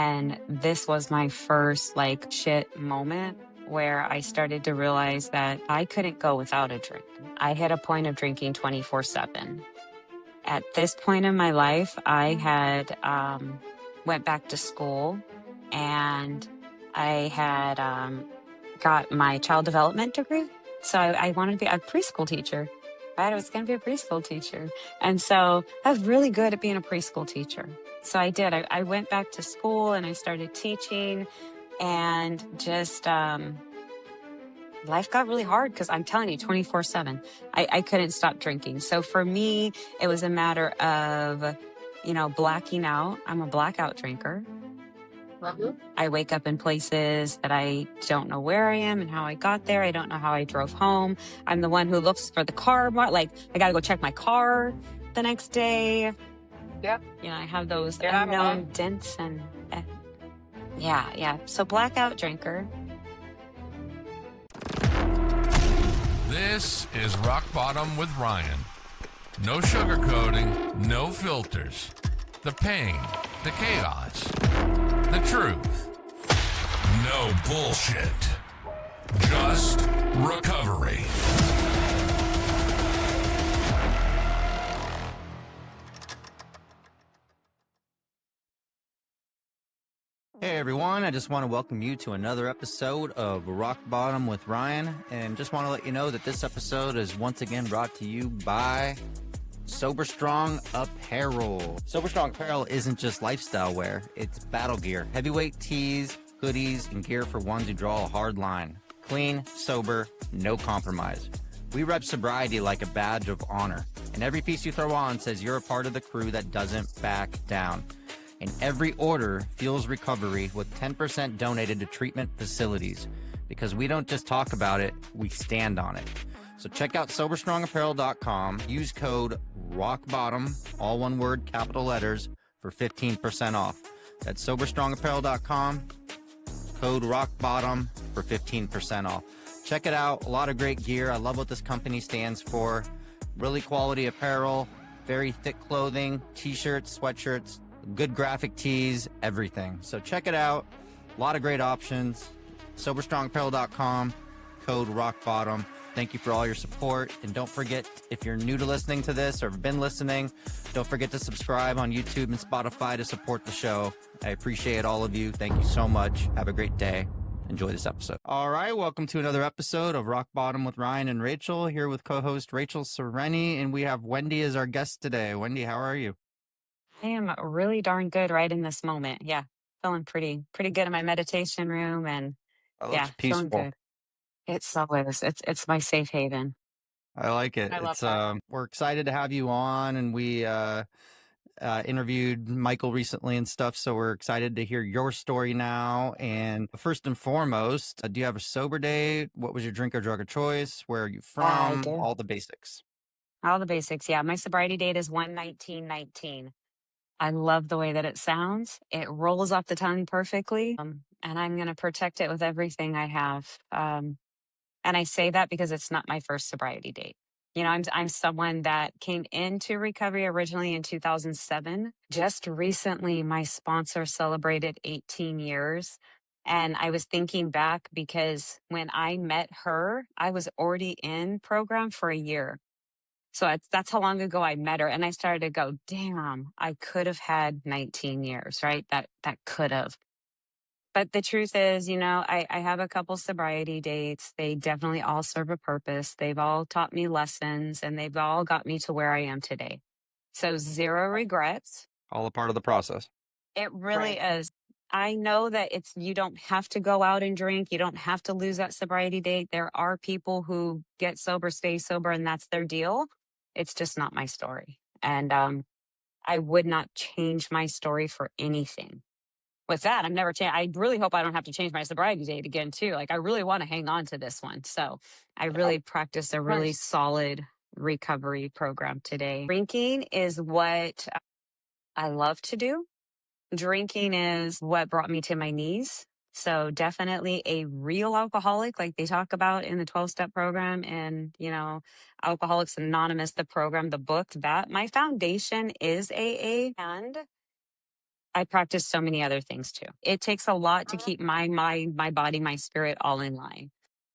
And this was my first like shit moment where I started to realize that I couldn't go without a drink. I hit a point of drinking 24/7. At this point in my life, I had went back to school, and I had got my child development degree. So I wanted to be a preschool teacher. Right? I was going to be a preschool teacher. And so I was really good at being a preschool teacher. So I did. I went back to school and I started teaching, and just life got really hard because I'm telling you, 24/7, I couldn't stop drinking. So for me, it was a matter of, blacking out. I'm a blackout drinker. I wake up in places that I don't know where I am and how I got there. I don't know how I drove home. I'm the one who looks for the car. Like, I got to go check my car the next day. Yep. I have those You're not unknown alone. dents and yeah. So blackout drinker. This is Rock Bottom with Ryan. No sugarcoating, no filters. The pain, the chaos, the truth. No bullshit. Just recovery. Hey everyone, I just want to welcome you to another episode of Rock Bottom with Ryan, and just want to let you know that this episode is once again brought to you by Sober Strong Apparel. Sober Strong Apparel isn't just lifestyle wear, it's battle gear. Heavyweight tees, hoodies, and gear for ones who draw a hard line. Clean, sober, no compromise. We rep sobriety like a badge of honor, and every piece you throw on says you're a part of the crew that doesn't back down. And every order fuels recovery with 10% donated to treatment facilities, because we don't just talk about it, we stand on it. So check out SoberStrongApparel.com. Use code ROCKBOTTOM, all one word, capital letters, for 15% off. That's SoberStrongApparel.com, code ROCKBOTTOM for 15% off. Check it out. A lot of great gear. I love what this company stands for. Really quality apparel, very thick clothing, t-shirts, sweatshirts, good graphic tees, everything. So check it out. A lot of great options. SoberStrongApparel.com, code ROCKBOTTOM. Thank you for all your support. And don't forget, if you're new to listening to this or have been listening, don't forget to subscribe on YouTube and Spotify to support the show. I appreciate all of you. Thank you so much. Have a great day. Enjoy this episode. All right, welcome to another episode of Rock Bottom with Ryan and Rachel, here with co-host Rachel Sereni, and we have Wendy as our guest today. Wendy, how are you? I am really darn good right in this moment. Yeah. Feeling pretty good in my meditation room, and That yeah, looks feeling peaceful. good. It so is. It's my safe haven. I like it. I love It's that. we're excited to have you on, and we interviewed Michael recently and stuff, so we're excited to hear your story now. And first and foremost, do you have a sober date? What was your drink or drug of choice? Where are you I from? do. All the basics. All the basics. Yeah. My sobriety date is 1/19/19. I love the way that it sounds. It rolls off the tongue perfectly. And I'm going to protect it with everything I have. And I say that because it's not my first sobriety date. I'm someone that came into recovery originally in 2007. Just recently, my sponsor celebrated 18 years. And I was thinking back because when I met her, I was already in program for a year. So that's how long ago I met her. And I started to go, damn, I could have had 19 years, right? That could have. But the truth is, I have a couple sobriety dates. They definitely all serve a purpose. They've all taught me lessons, and they've all got me to where I am today. So zero regrets. All a part of the process. It really Right. is. I know that you don't have to go out and drink. You don't have to lose that sobriety date. There are people who get sober, stay sober, and that's their deal. It's just not my story. And I would not change my story for anything. With that, I'm never changed. I really hope I don't have to change my sobriety date again, too. Like, I really want to hang on to this one. So I really practice a really Course. solid recovery program today. Drinking is what I love to do. Drinking is what brought me to my knees. So definitely a real alcoholic, like they talk about in the 12-step program and, Alcoholics Anonymous, the program, the book, that my foundation is AA. And I practice so many other things too. It takes a lot to keep my mind, my body, my spirit all in line.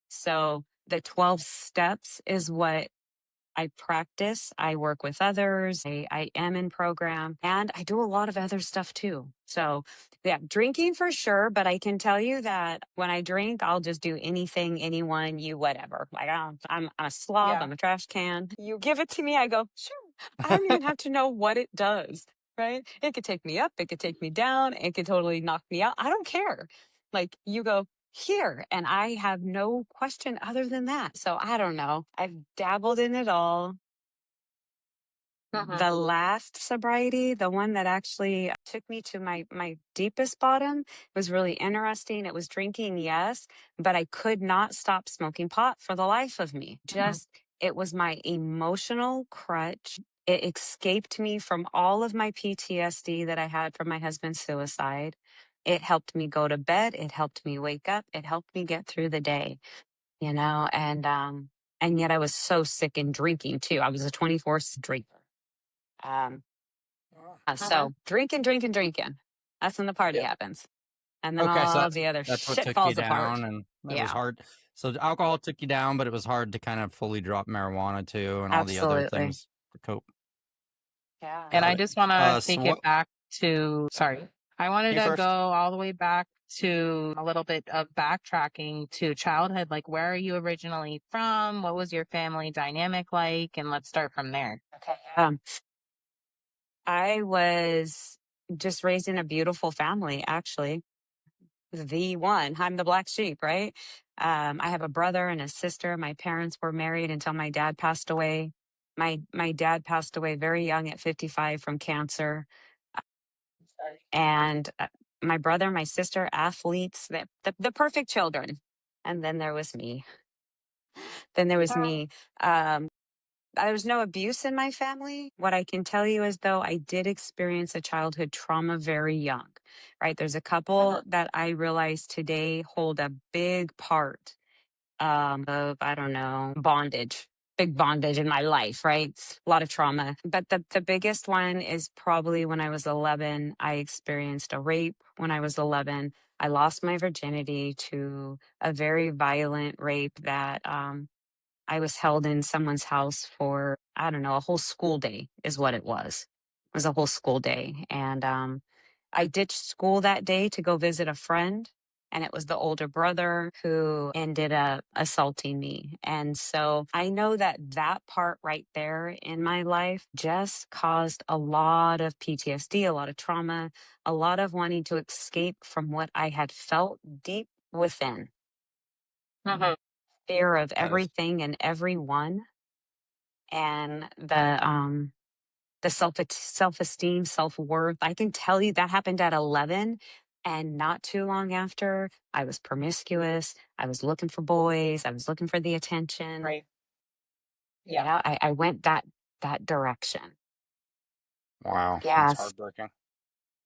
So the 12 steps is what I practice. I work with others. I am in program and I do a lot of other stuff too. So yeah, drinking for sure. But I can tell you that when I drink, I'll just do anything, anyone, you, whatever. Like I'm a slob. Yeah. I'm a trash can. You give it to me. I go, sure. I don't even have to know what it does. Right. It could take me up. It could take me down. It could totally knock me out. I don't care. Like you go, here, and I have no question other than that. So I don't know. I've dabbled in it all. Uh-huh. The last sobriety, the one that actually took me to my deepest bottom, was really interesting. It was drinking, yes, but I could not stop smoking pot for the life of me. Just it was my emotional crutch. It escaped me from all of my PTSD that I had from my husband's suicide. It helped me go to bed. It helped me wake up. It helped me get through the day, and yet I was so sick and drinking too. I was a 24 drinker. Um, Uh-huh. so drinking, drinking, drinking. That's when the party Yeah. happens. And then Okay, so all the other that's what shit took you falls apart. down, and it was Yeah, hard. So alcohol took you down, but it was hard to kind of fully drop marijuana too, and all the other absolutely. things to cope. Yeah. And Got I it. just want to So take what? it back to, sorry, I wanted You to go first. all the way back to a little bit of backtracking to childhood. Like, where are you originally from? What was your family dynamic like? And let's start from there. Okay. I was just raised in a beautiful family, actually. The one. I'm the black sheep, right? I have a brother and a sister. My parents were married until my dad passed away. My dad passed away very young at 55 from cancer. And my brother, my sister, athletes, the perfect children. And then there was me. Then there was me. There was no abuse in my family. What I can tell you is, though, I did experience a childhood trauma very young, right? There's a couple that I realize today hold a big part of, I don't know, bondage, big bondage in my life, right? A lot of trauma. But the biggest one is probably when I was 11, I experienced a rape when I was 11. I lost my virginity to a very violent rape that I was held in someone's house for, I don't know, a whole school day is what it was. It was a whole school day. And I ditched school that day to go visit a friend. And it was the older brother who ended up assaulting me. And so I know that that part right there in my life just caused a lot of PTSD, a lot of trauma, a lot of wanting to escape from what I had felt deep within, Uh-huh. fear of That is everything and everyone, and the self-esteem, self-worth. I can tell you that happened at 11, and not too long after, I was promiscuous. I was looking for boys. I was looking for the attention. Right. Yeah. Yeah, I went that direction. wow. That's Yes. heartbreaking.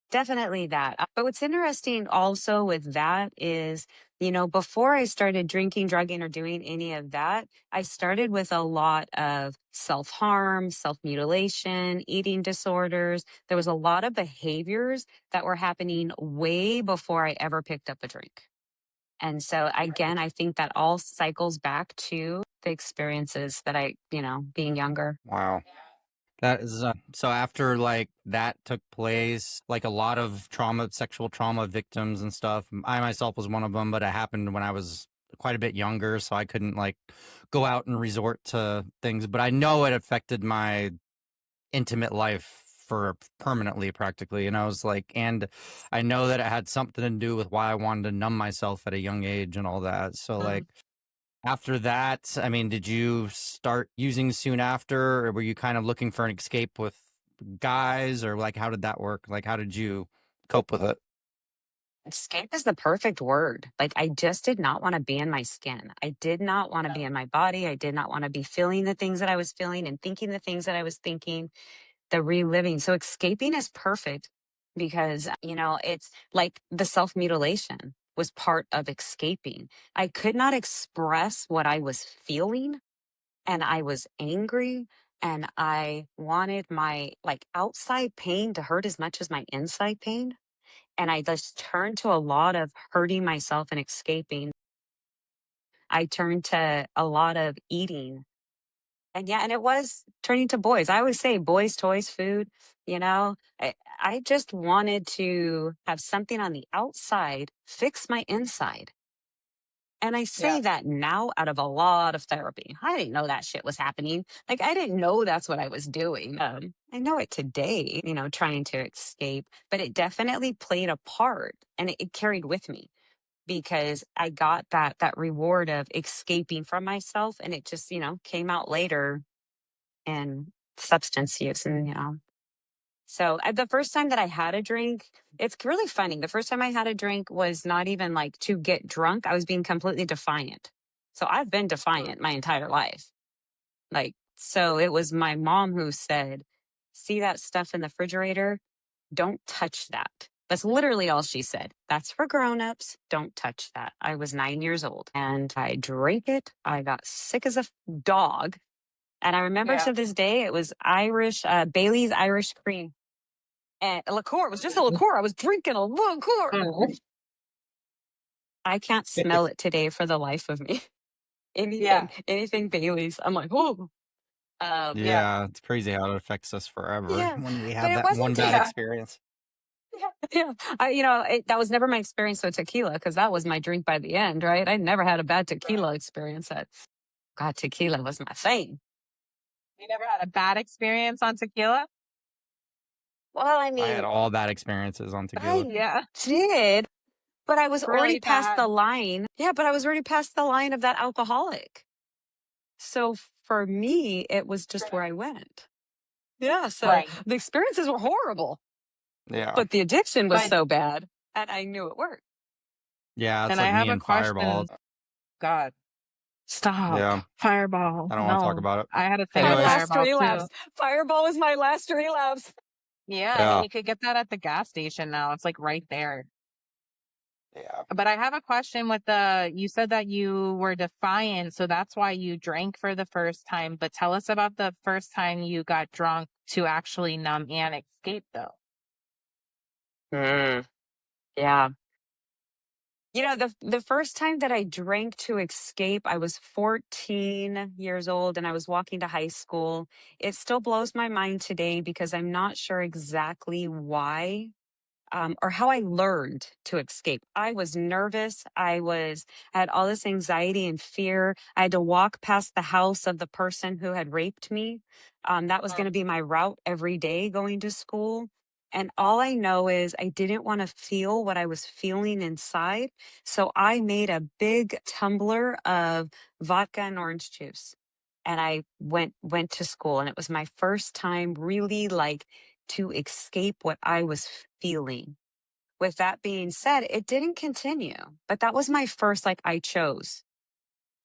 Definitely that. But what's interesting also with that is, before I started drinking, drugging, or doing any of that, I started with a lot of self harm, self mutilation, eating disorders. There was a lot of behaviors that were happening way before I ever picked up a drink. And so, again, I think that all cycles back to the experiences that being younger. Wow. That is so after like that took place, like a lot of trauma, sexual trauma victims and stuff. I myself was one of them, but it happened when I was quite a bit younger, so I couldn't like go out and resort to things. But I know it affected my intimate life for permanently, practically. And I was like, and I know that it had something to do with why I wanted to numb myself at a young age and all that. So like after that, I mean, did you start using soon after, or were you kind of looking for an escape with guys, or like how did that work? Like, how did you cope with it? Escape is the perfect word. Like, I just did not want to be in my skin. I did not want to be in my body. I did not want to be feeling the things that I was feeling and thinking the things that I was thinking, the reliving. So, escaping is perfect because, it's like the self mutilation was part of escaping. I could not express what I was feeling, and I was angry, and I wanted my like outside pain to hurt as much as my inside pain. And I just turned to a lot of hurting myself and escaping. I turned to a lot of eating. And yeah, and it was turning to boys. I always say boys, toys, food, you know. I just wanted to have something on the outside fix my inside. And I Yeah. say that now out of a lot of therapy. I didn't know that shit was happening. Like, I didn't know that's what I was doing. I know it today, trying to escape, but it definitely played a part and it carried with me because I got that reward of escaping from myself, and it just, came out later in substance use. And so the first time that I had a drink, it's really funny. The first time I had a drink was not even like to get drunk. I was being completely defiant. So I've been defiant my entire life. Like, so it was my mom who said, "See that stuff in the refrigerator? Don't touch that." That's literally all she said. "That's for grown-ups. Don't touch that." I was 9 years old and I drank it. I got sick as a dog. And I remember Yeah. to this day, it was Bailey's Irish cream. And a liqueur. It was just a liqueur. I was drinking a liqueur. I can't smell it today for the life of me. Yeah. Anything Bailey's. I'm like, oh. Yeah. Yeah, it's crazy how it affects us forever Yeah. when we But have it that wasn't one bad tequila. experience. Yeah. That was never my experience with tequila because that was my drink by the end, right? I never had a bad tequila experience. God, tequila was my thing. You never had a bad experience on tequila? Well, I I had mean, all bad experiences on tequila. I Yeah. did, but I was already Really past bad. the line. Yeah, but I was already past the line of that alcoholic. So for me, it was just where I went. Yeah. So Right. the experiences were horrible, Yeah. but the addiction was But so bad and I knew it worked. Yeah, it's and I like me have a and Fireball. question. God, stop. Yeah, Fireball. I don't want to talk No. about it. I had a thing My with Anyways, last Fireball relapse. too. Fireball was my last relapse. Yeah, and yeah, you could get that at the gas station now. It's like right there. yeah. But I have a question with you said that you were defiant, so that's why you drank for the first time. But tell us about the first time you got drunk to actually numb and escape, though. Mm, yeah. The first time that I drank to escape, I was 14 years old and I was walking to high school. It still blows my mind today because I'm not sure exactly why or how I learned to escape. I was nervous. I had all this anxiety and fear. I had to walk past the house of the person who had raped me. That was going to be my route every day going to school. And all I know is I didn't want to feel what I was feeling inside. So I made a big tumbler of vodka and orange juice. And I went to school and it was my first time really like to escape what I was feeling. With that being said, it didn't continue, but that was my first, like, I chose,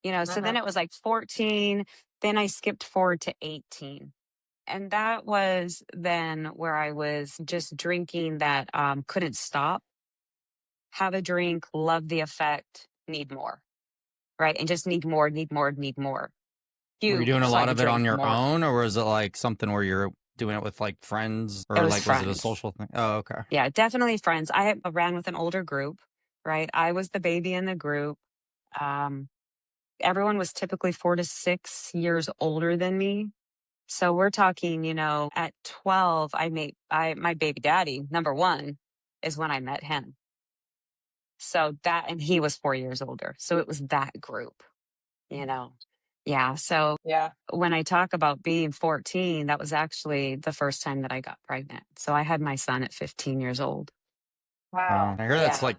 so then Mhm. it was like 14, then I skipped forward to 18. And that was then where I was just drinking that couldn't stop, have a drink, love the effect, need more, right? And just need more, need more, need more. Were you Puke doing a so I lot could of it on drink your more. own, or was it like something where you're doing it with like friends, It or was like was it a friends. social thing? Oh, okay. Yeah, definitely friends. Ran with an older group, right? I was the baby in the group. Um, Everyone was typically 4 to 6 years older than me. So we're talking, at 12, my baby daddy, number one, is when I met him. So and he was 4 years older. So it was that group, you know. Yeah. So Yeah. when I talk about being 14, that was actually the first time that I got pregnant. So I had my son at 15 years old. Wow. I hear that's Yeah. like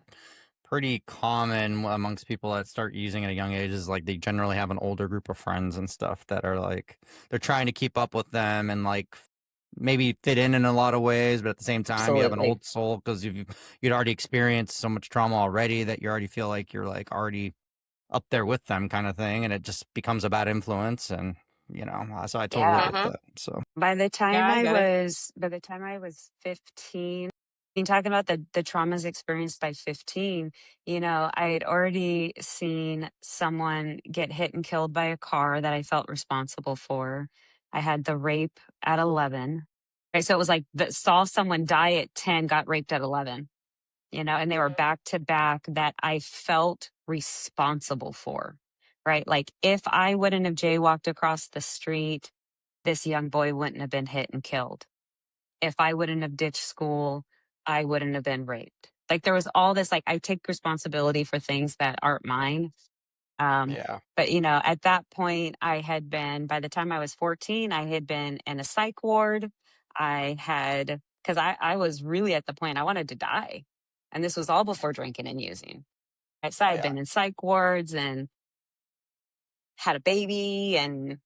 pretty common amongst people that start using at a young age. Is like they generally have an older group of friends and stuff that are like they're trying to keep up with them and like maybe fit in a lot of ways, but at the same time you have an Absolutely. old soul because you'd already experienced so much trauma already that you already feel like you're like already up there with them kind of thing, and it just becomes a bad influence. And so I totally Yeah. get Hmm. that. So Yeah, I get it. By the time I was 15, talking about the traumas experienced by 15, I had already seen someone get hit and killed by a car that I felt responsible for. I had the rape at 11. Right. So it was like saw someone die at 10, got raped at 11. and they were back to back that I felt responsible for, right? Like if I wouldn't have jaywalked across the street, this young boy wouldn't have been hit and killed. If I wouldn't have ditched school, I wouldn't have been raped. Like there was all this, like I take responsibility for things that aren't mine. Yeah. But at that point, I had been, by the time I was 14, I had been in a psych ward. Because I was really at the point I wanted to die. And this was all before drinking and using. Right? So I had Yeah. been in psych wards and had a baby and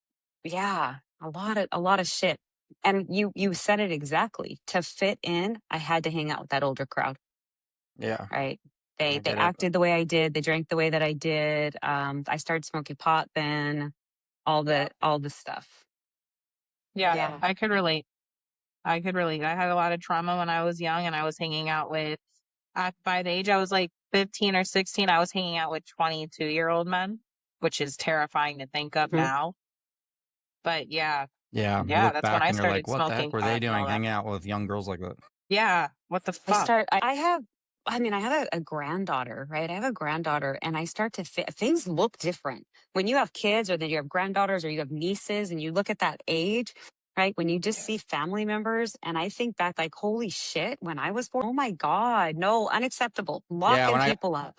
yeah, a lot of shit. And you said it exactly. To fit in, I had to hang out with that older crowd, Yeah. right? I They get it. acted the way I did. They drank the way that I did. I started smoking pot then. All the stuff. Yeah, Yeah. I could relate. I could relate. I had a lot of trauma when I was young and I was hanging out with, by the age I was like 15 or 16, I was hanging out with 22-year-old men, which is terrifying to think of Mhm. now. But yeah, Yeah. You yeah, look that's when back I and you're like, started what the smoking heck were they pot and doing all that. hanging out with young girls like that? Yeah, what the fuck? I have a granddaughter, right? I have a granddaughter and I start to things look different when you have kids or then you have granddaughters or you have nieces and you look at that age, right? When you just see family members and I think back like, holy shit, when I was born, oh my God, no, unacceptable. Yeah. Locking people up.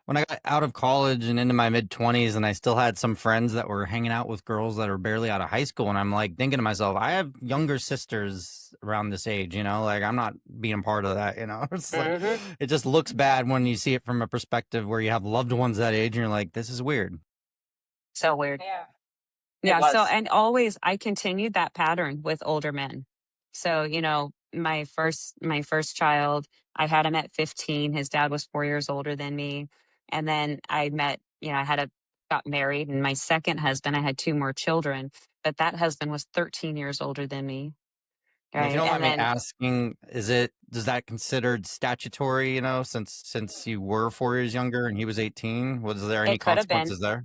When I got out of college and into my mid-20s, and I still had some friends that were hanging out with girls that are barely out of high school, and I'm like thinking to myself, I have younger sisters around this age, like I'm not being part of that, It's like it just looks bad when you see it from a perspective where you have loved ones that age, and you're like, this is weird. So weird. Yeah. Yeah. So, and always I continued that pattern with older men. So, my first child, I had him at 15. His dad was 4 years older than me. And then got married. And my second husband, I had two more children, but that husband was 13 years older than me. And if you Right. don't And mind me then asking, does that considered statutory, since you were 4 years younger and he was 18? Was there any it could have been. consequences there?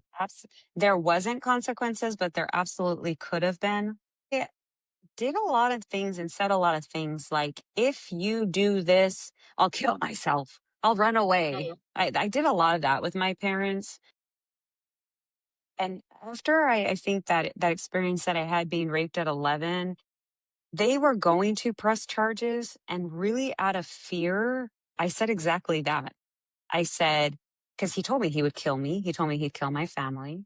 There wasn't consequences, but there absolutely could have been. Yeah, did a lot of things and said a lot of things like, if you do this, I'll kill myself. I'll run away. I did a lot of that with my parents. And after I think that experience that I had being raped at 11, they were going to press charges. And really out of fear, I said exactly that. I said, because he told me he would kill me. He told me he'd kill my family,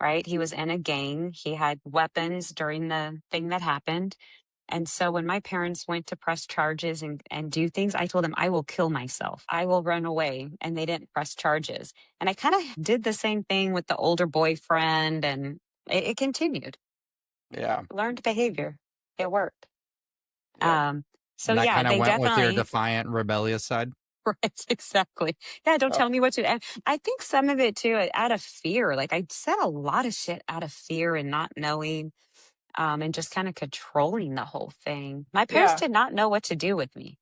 right? He was in a gang. He had weapons during the thing that happened. And so when my parents went to press charges and do things, I told them, I will kill myself. I will run away. And they didn't press charges. And I kind of did the same thing with the older boyfriend and it continued. Yeah. Learned behavior. It worked. Yep. So And that yeah, kind of they went with your definitely, defiant, rebellious side. right, exactly. Yeah, don't Oh, tell me what to, and I think some of it too, out of fear. Like I said a lot of shit out of fear and not knowing, and just kind of controlling the whole thing. My parents Yeah. did not know what to do with me.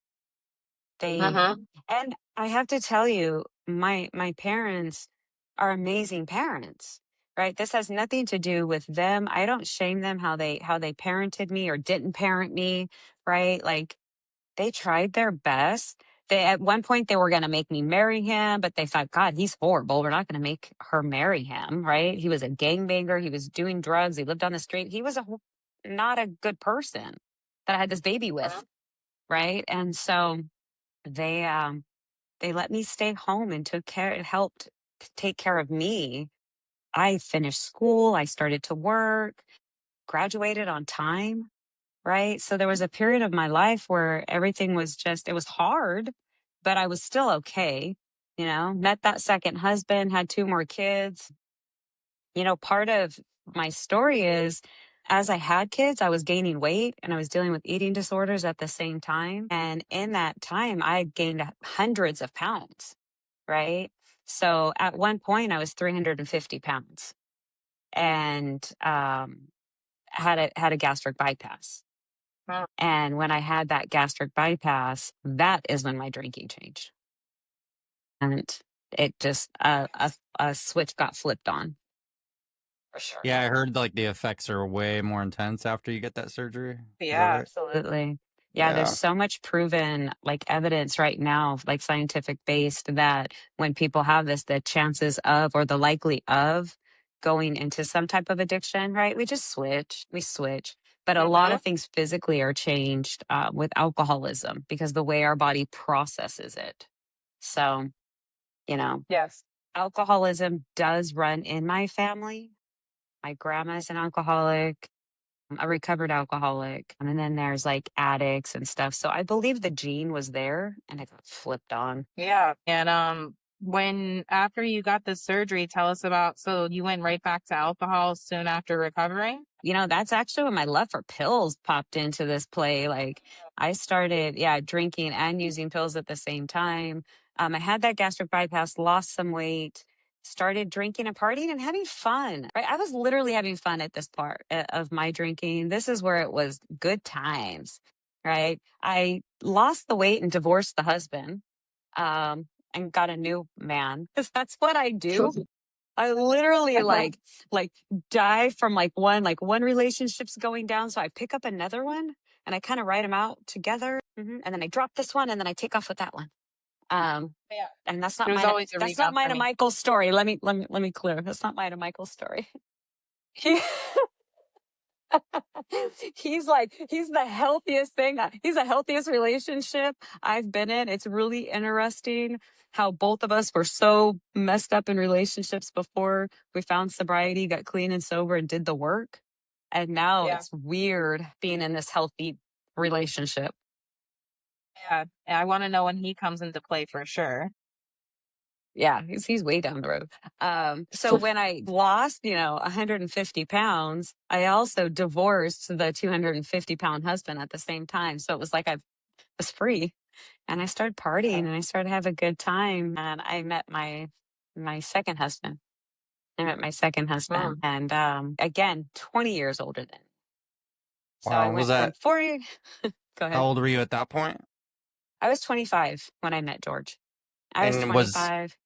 And I have to tell you, my parents are amazing parents, right? This has nothing to do with them. I don't shame them how they parented me or didn't parent me, right? Like they tried their best. They at one point they were going to make me marry him, but they thought, God, he's horrible. We're not going to make her marry him, right? He was a gangbanger. He was doing drugs. He lived on the street. He was not a good person that I had this baby with, right? And so they they let me stay home and took care and helped take care of me. I finished school, I started to work, graduated on time, right? So there was a period of my life where everything was just it was hard, but I was still okay. Met that second husband, had two more kids. Part of my story is as I had kids, I was gaining weight and I was dealing with eating disorders at the same time. And in that time, I gained hundreds of pounds, right? So at one point, I was 350 pounds and had a gastric bypass. And when I had that gastric bypass, that is when my drinking changed. And it just, a switch got flipped on. For sure. yeah, I heard like the effects are way more intense after you get that surgery. Is that Yeah. right? Absolutely. Yeah, there's Yeah. so much proven like evidence right now, like scientific based, that when people have this, the chances of or the likely of going into some type of addiction, right? We switch. But a lot Mhm. of things physically are changed with alcoholism because the way our body processes it. So, you know, Yes. alcoholism does run in my family. My grandma's an alcoholic, a recovered alcoholic. And then there's like addicts and stuff. So I believe the gene was there and it got flipped on. Yeah. And when after you got the surgery, tell us about, so you went right back to alcohol soon after recovering? That's actually when my love for pills popped into this play. Like I started, yeah, drinking and using pills at the same time. I had that gastric bypass, lost some weight, started drinking and partying and having fun. Right, I was literally having fun at this part of my drinking. This is where it was good times. Right, I lost the weight and divorced the husband, and got a new man because that's what I do. I literally like die from like one relationship's going down, so I pick up another one and I kind of write them out together, and then I drop this one and then I take off with that one. Yeah. And that's not There's mine. always a That's not rebound for mine and me. Michael's story. Let me clear. That's not mine and Michael's story. He, he's the healthiest thing. He's the healthiest relationship I've been in. It's really interesting how both of us were so messed up in relationships before we found sobriety, got clean and sober, and did the work. And now Yeah. it's weird being in this healthy relationship. Yeah. And I want to know when he comes into play for sure. Yeah, he's way down the road. So when I lost, 150 pounds, I also divorced the 250-pound husband at the same time. So it was like I was free, and I started partying and I started having a good time. And I met my second husband. I met my second husband, Mm. and again, 20 years older than. So I Wow. Was went from that, 40. Go how ahead. old were you at that point? I was 25 when I met George. I was And was 25.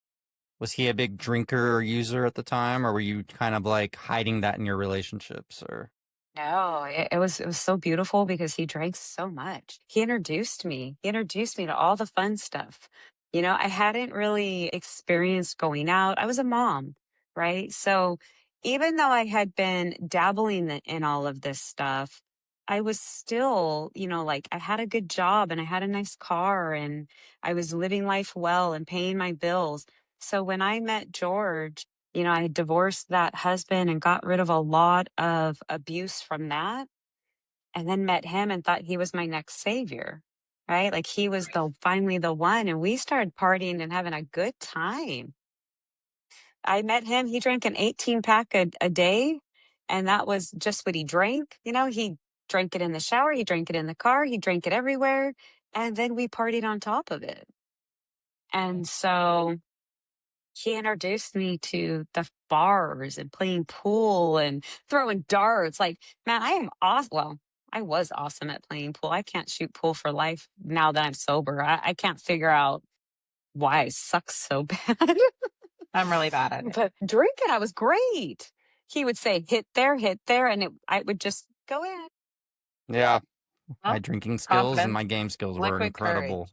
was he a big drinker or user at the time, or were you kind of like hiding that in your relationships, or? No, it was so beautiful because he drank so much. He introduced me. He introduced me to all the fun stuff. I hadn't really experienced going out. I was a mom, right? So even though I had been dabbling in all of this stuff, I was still, like I had a good job and I had a nice car and I was living life well and paying my bills. So when I met George, I divorced that husband and got rid of a lot of abuse from that, and then met him and thought he was my next savior, right? Like he was finally the one. And we started partying and having a good time. I met him, he drank an 18 pack a day, and that was just what he drank. He drank it in the shower, he drank it in the car, he drank it everywhere. And then we partied on top of it. And so he introduced me to the bars and playing pool and throwing darts. Like, man, I am awesome. Well, I was awesome at playing pool. I can't shoot pool for life now that I'm sober. I can't figure out why I suck so bad. I'm really bad at it. But drinking, I was great. He would say, hit there. And I would just go in. Yeah, my Well, drinking skills and confidence, my game skills were liquid courage. incredible.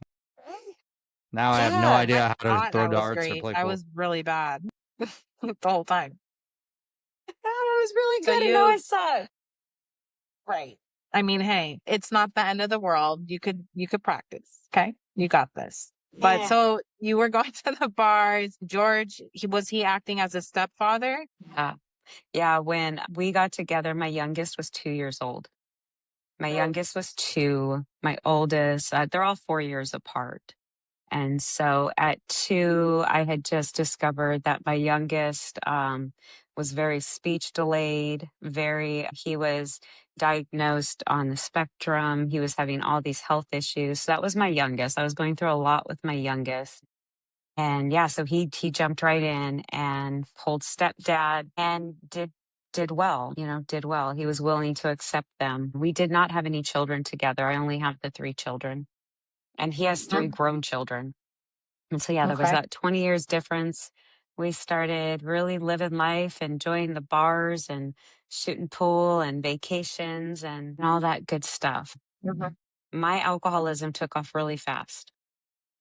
Now I have no Yeah, I idea how to thought throw I was darts or great. play I pool. was really bad the whole time. I was really So good and now I you, suck. right. I mean, hey, it's not the end of the world. You could practice. Okay. You got this. But Yeah. so you were going to the bars. George, was he acting as a stepfather? Yeah, when we got together, my youngest was 2 years old. My youngest was two. My oldest, they're all 4 years apart. And so at two, I had just discovered that my youngest was very speech delayed, he was diagnosed on the spectrum. He was having all these health issues. So that was my youngest. I was going through a lot with my youngest. And yeah, so he jumped right in and pulled stepdad and did well, did well. He was willing to accept them. We did not have any children together. I only have the three children. And he has three Mhm. grown children. And so yeah, there was Okay. that 20 years difference. We started really living life, enjoying the bars and shooting pool and vacations and all that good stuff. Mhm. my alcoholism took off really fast.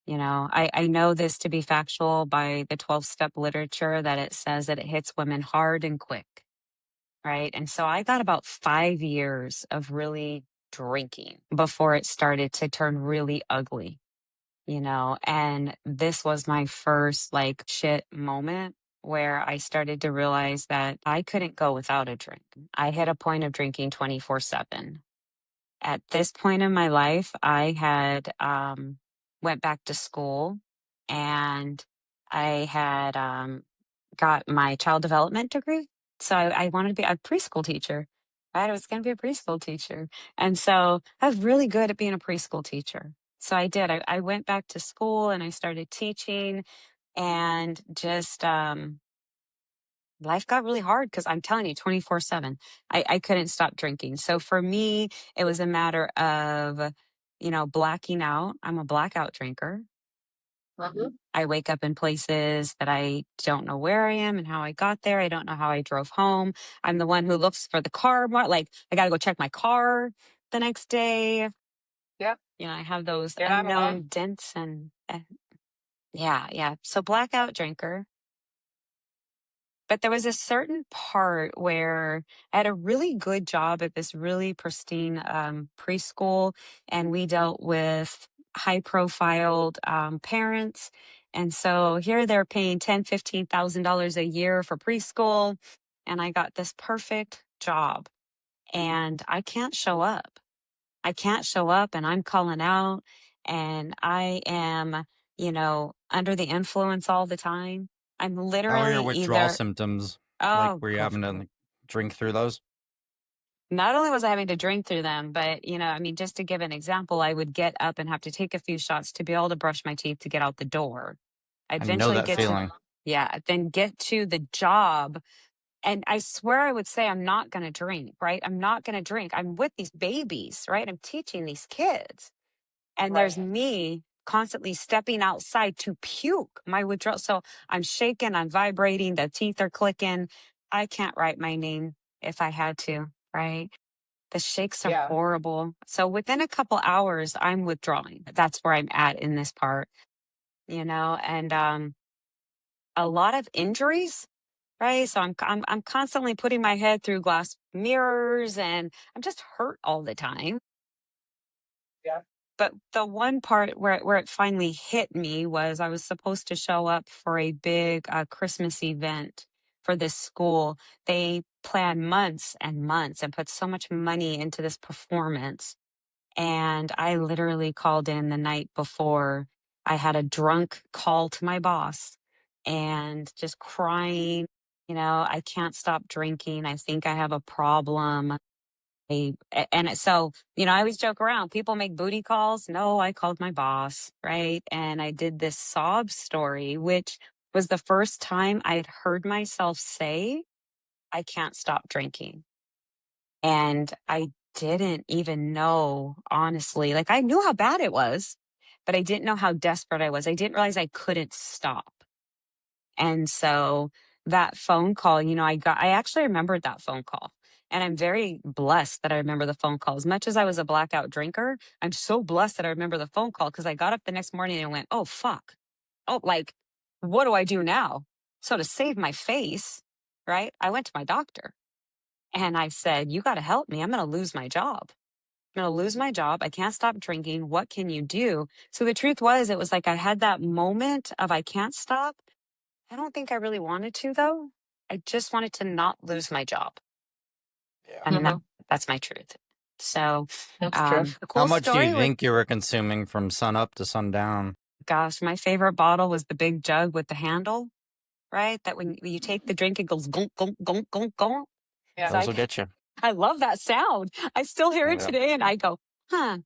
I know this to be factual by the 12-step literature that it says that it hits women hard and quick, right? And so I got about 5 years of really drinking before it started to turn really ugly, and this was my first like shit moment where I started to realize that I couldn't go without a drink. I hit a point of drinking 24/7. At this point in my life, I had went back to school, and I had got my child development degree. So I wanted to be a preschool teacher. Right? I was going to be a preschool teacher. And so I was really good at being a preschool teacher. So I did. I went back to school and I started teaching, and just life got really hard because I'm telling you, 24/7, I couldn't stop drinking. So for me, it was a matter of, blacking out. I'm a blackout drinker. I wake up in places that I don't know where I am and how I got there. I don't know how I drove home. I'm the one who looks for the car. Like, I got to go check my car the next day. Yep. I have those You're not alone. unknown dents and yeah, yeah. So blackout drinker. But there was a certain part where I had a really good job at this really pristine preschool, and we dealt with high profiled parents. And so here they're paying $10,000, $15,000 a year for preschool. And I got this perfect job, and I can't show up. I can't show up, and I'm calling out, and I am, under the influence all the time. I'm How are literally your withdrawal either, symptoms? Like, oh, were you having to like, drink through those? not only was I having to drink through them, but, I mean, just to give an example, I would get up and have to take a few shots to be able to brush my teeth to get out the door. I'd I know eventually that get to, feeling. yeah, then get to the job. And I swear I would say, I'm not going to drink, right? I'm not going to drink. I'm with these babies, right? I'm teaching these kids. And there's me constantly stepping outside to puke my withdrawal. So I'm shaking, I'm vibrating, the teeth are clicking. I can't write my name if I had to, right? The shakes are Yeah. horrible. So within a couple hours, I'm withdrawing. That's where I'm at in this part, and a lot of injuries, right? So I'm constantly putting my head through glass mirrors, and I'm just hurt all the time. Yeah. But the one part where it finally hit me was I was supposed to show up for a big Christmas event for this school. They plan months and months and put so much money into this performance. And I literally called in the night before. I had a drunk call to my boss and just crying, I can't stop drinking. I think I have a problem. So, I always joke around. People make booty calls. No, I called my boss, right? And I did this sob story, which was the first time I'd heard myself say, I can't stop drinking. And I didn't even know, honestly, like I knew how bad it was, but I didn't know how desperate I was. I didn't realize I couldn't stop. And so that phone call, I actually remembered that phone call. And I'm very blessed that I remember the phone call. As much as I was a blackout drinker, I'm so blessed that I remember the phone call because I got up the next morning and went, oh, fuck. Oh, like, what do I do now? So to save my face, right, I went to my doctor and I said, you got to help me. I'm going to lose my job. I'm going to lose my job. I can't stop drinking. What can you do? So the truth was, it was like I had that moment of I can't stop. I don't think I really wanted to, though. I just wanted to not lose my job. Yeah. And that's my truth. So, That's true. the cool How much do story you think you were consuming from sun up to sundown? gosh, my favorite bottle was the big jug with the handle, right? That when you take the drink, it goes gunk, gunk, gunk, gunk, gunk. Yeah. So Those will get you. I love that sound. I still hear it Yeah. today and I go, huh.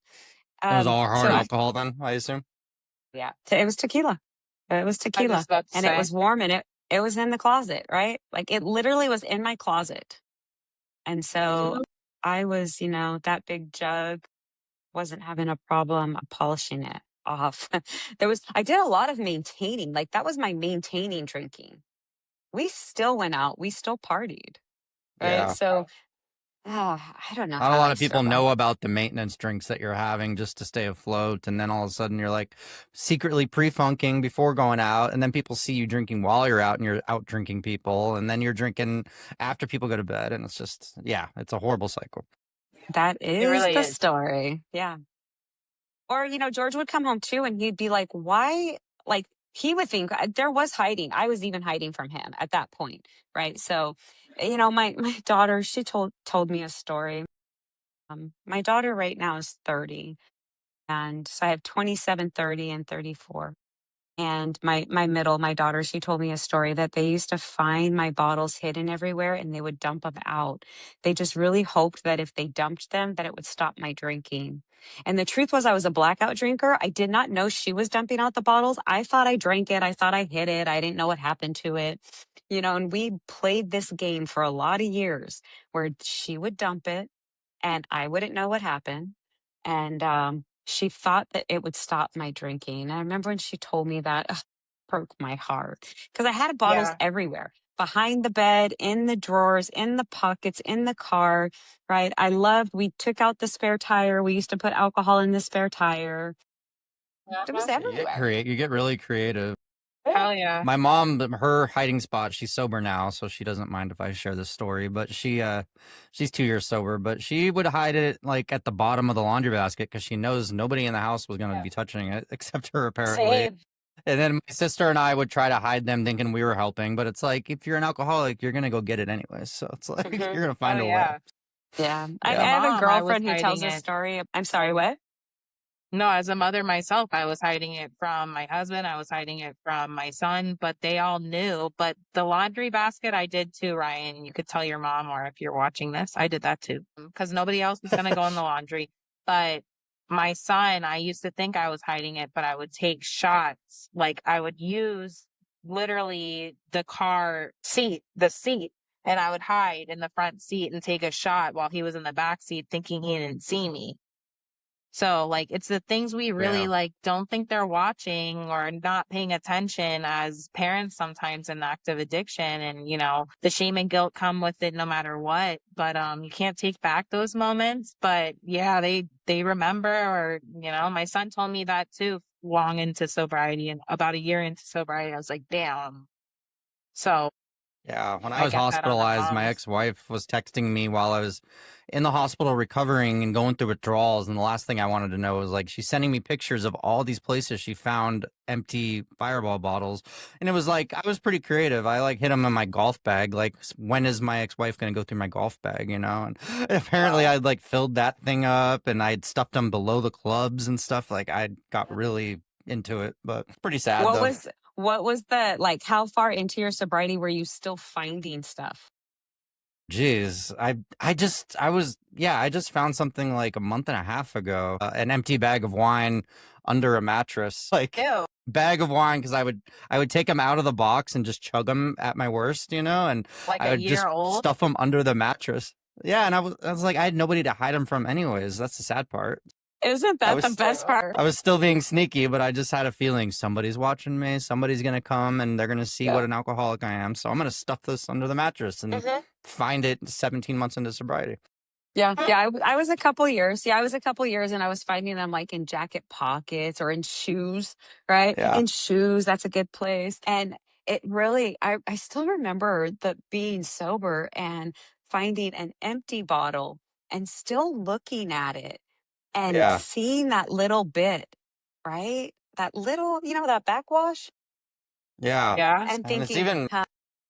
It was all hard so alcohol then, I assume? yeah, it was tequila. It was I tequila. was about to And say. it was warm and it was in the closet, right? Like it literally was in my closet. And so I was, that big jug, wasn't having a problem polishing it off. I did a lot of maintaining. Like that was my maintaining drinking. We still went out. We still partied. Right. Yeah. So I don't know Not a how lot I of people know survived. about the maintenance drinks that you're having just to stay afloat, and then all of a sudden you're like secretly pre-funking before going out, and then people see you drinking while you're out, and you're out drinking people, and then you're drinking after people go to bed, and it's just, yeah, it's a horrible cycle. That It is really the is. story. Yeah. Or, George would come home too and he'd be like, why? Like, he would think there was hiding. I was even hiding from him at that point. Right. So, my daughter, she told me a story. My daughter right now is 30. And so I have 27, 30, and 34. And my daughter, she told me a story that they used to find my bottles hidden everywhere and they would dump them out. They just really hoped that if they dumped them, that it would stop my drinking. And the truth was, I was a blackout drinker. I did not know she was dumping out the bottles. I thought I drank it. I thought I hid it. I didn't know what happened to it. And we played this game for a lot of years where she would dump it and I wouldn't know what happened. And she thought that it would stop my drinking. And I remember when she told me that, ugh, broke my heart because I had bottles Yeah. everywhere, behind the bed, in the drawers, in the pockets, in the car, right? We took out the spare tire. We used to put alcohol in the spare tire. It was everywhere. You get really creative. Hell yeah. My mom, her hiding spot, she's sober now, so she doesn't mind if I share this story, but she's 2 years sober, but she would hide it like at the bottom of the laundry basket because she knows nobody in the house was going to be touching it except her, apparently. Same. And then my sister and I would try to hide them thinking we were helping, but it's like, if you're an alcoholic, you're going to go get it anyways. So it's like, you're going to Oh find a way. yeah. Yeah. I As a Yeah. have a mom, I was girlfriend who tells hiding a it. story. I'm sorry, what? No, as a mother myself, I was hiding it from my husband. I was hiding it from my son, but they all knew. But the laundry basket, I did too, Ryan. You could tell your mom, or if you're watching this, I did that too, because nobody else was going to go in the laundry. But my son, I used to think I was hiding it, but I would take shots. Like I would use literally the car seat, the seat, and I would hide in the front seat and take a shot while he was in the back seat thinking he didn't see me. So, like, it's the things we really Yeah. like don't think they're watching or not paying attention as parents sometimes in active addiction. And, the shame and guilt come with it no matter what. But you can't take back those moments. But yeah, they remember, or, my son told me that too, long into sobriety, and about a year into sobriety. I was like, damn. So Yeah, when I I was get that on the hospitalized, my moms. ex-wife was texting me while I was in the hospital recovering and going through withdrawals. And the last thing I wanted to know was like, she's sending me pictures of all these places she found empty Fireball bottles. And it was like, I was pretty creative. I like hid them in my golf bag. Like, when is my ex-wife going to go through my golf bag, And apparently Wow. I'd like filled that thing up and I'd stuffed them below the clubs and stuff. Like, I got really into it, but it's pretty sad What though. was what was the like how far into your sobriety were you still finding stuff? Jeez, I just found something like a month and a half ago, an empty bag of wine under a mattress, like Ew. bag of wine, because I would take them out of the box and just chug them at my worst, and Like I a would just year old? stuff them under the mattress. Yeah, and I was like, I had nobody to hide them from anyways. That's the sad part. Isn't I that the was best part? I was still being sneaky, but I just had a feeling somebody's watching me. Somebody's gonna come and they're gonna see what an alcoholic I am. So I'm gonna stuff this under the mattress and find it 17 months into sobriety. Yeah, I was a couple years. Yeah, I was a couple years, and I was finding them like in jacket pockets or in shoes, right? Yeah. In shoes, that's a good place. And it really, I still remember the being sober and finding an empty bottle and still looking at it and Yeah. seeing that little bit, right? That little, that backwash, Yeah. Yeah. and And it's thinking, even huh,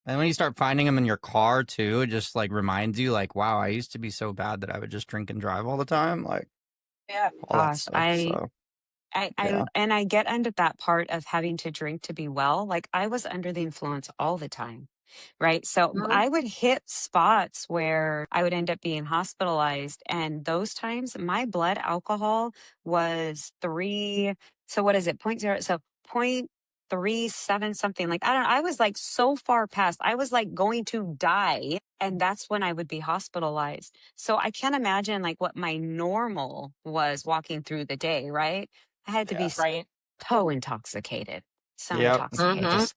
and when you start finding them in your car too, it just like reminds you like, wow, I used to be so bad that I would just drink and drive all the time, like Yeah. all that gosh, stuff. So yeah. I get under that part of having to drink to be well. Like I was under the influence all the time. Right. So I would hit spots where I would end up being hospitalized. And those times my blood alcohol was 3. So what is it? Point zero. So 0.37 something, like, I don't know. I was like so far past, I was like going to die. And that's when I would be hospitalized. So I can't imagine like what my normal was walking through the day. Right. I had to be Yeah. Right. so intoxicated, so Yep. intoxicated. Mhm.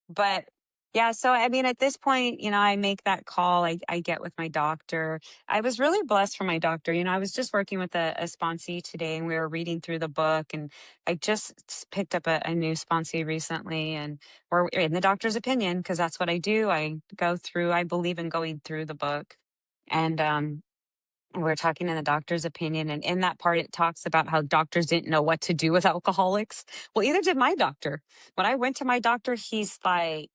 But Yeah. So, I mean, at this point, I make that call. I get with my doctor. I was really blessed for my doctor. I was just working with a sponsee today and we were reading through the book. And I just picked up a new sponsee recently. And we're in the doctor's opinion because that's what I do. I believe in going through the book. And we're talking in the doctor's opinion. And in that part, it talks about how doctors didn't know what to do with alcoholics. Well, either did my doctor. When I went to my doctor, he's like,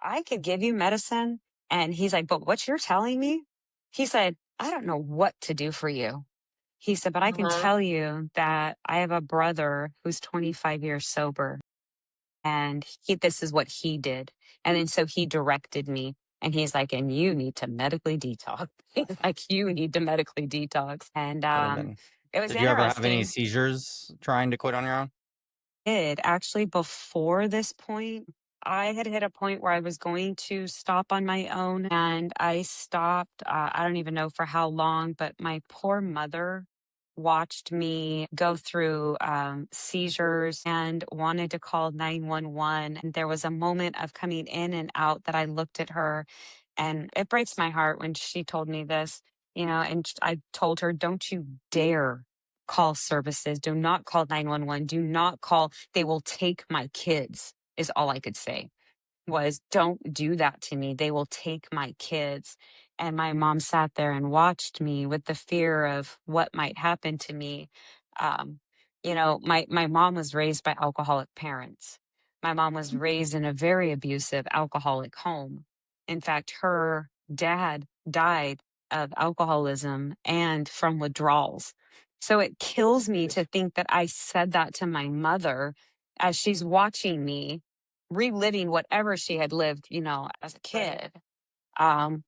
I could give you medicine. And he's like, but what you're telling me? He said, I don't know what to do for you. He said, but I can tell you that I have a brother who's 25 years sober and this is what he did. And then so he directed me and he's like, and you need to medically detox. He's like, you need to medically detox. And Amen. it was Did you ever have any interesting. seizures trying to quit on your own? Did actually before this point, I had hit a point where I was going to stop on my own and I stopped. I don't even know for how long, but my poor mother watched me go through seizures and wanted to call 911. And there was a moment of coming in and out that I looked at her and it breaks my heart when she told me this, and I told her, don't you dare call services. Do not call 911. Do not call. They will take my kids, is all I could say was, don't do that to me. They will take my kids. And my mom sat there and watched me with the fear of what might happen to me. Um, my mom was raised by alcoholic parents. My mom was raised in a very abusive alcoholic home. In fact, her dad died of alcoholism and from withdrawals. So it kills me to think that I said that to my mother as she's watching me reliving whatever she had lived, as a kid. Um,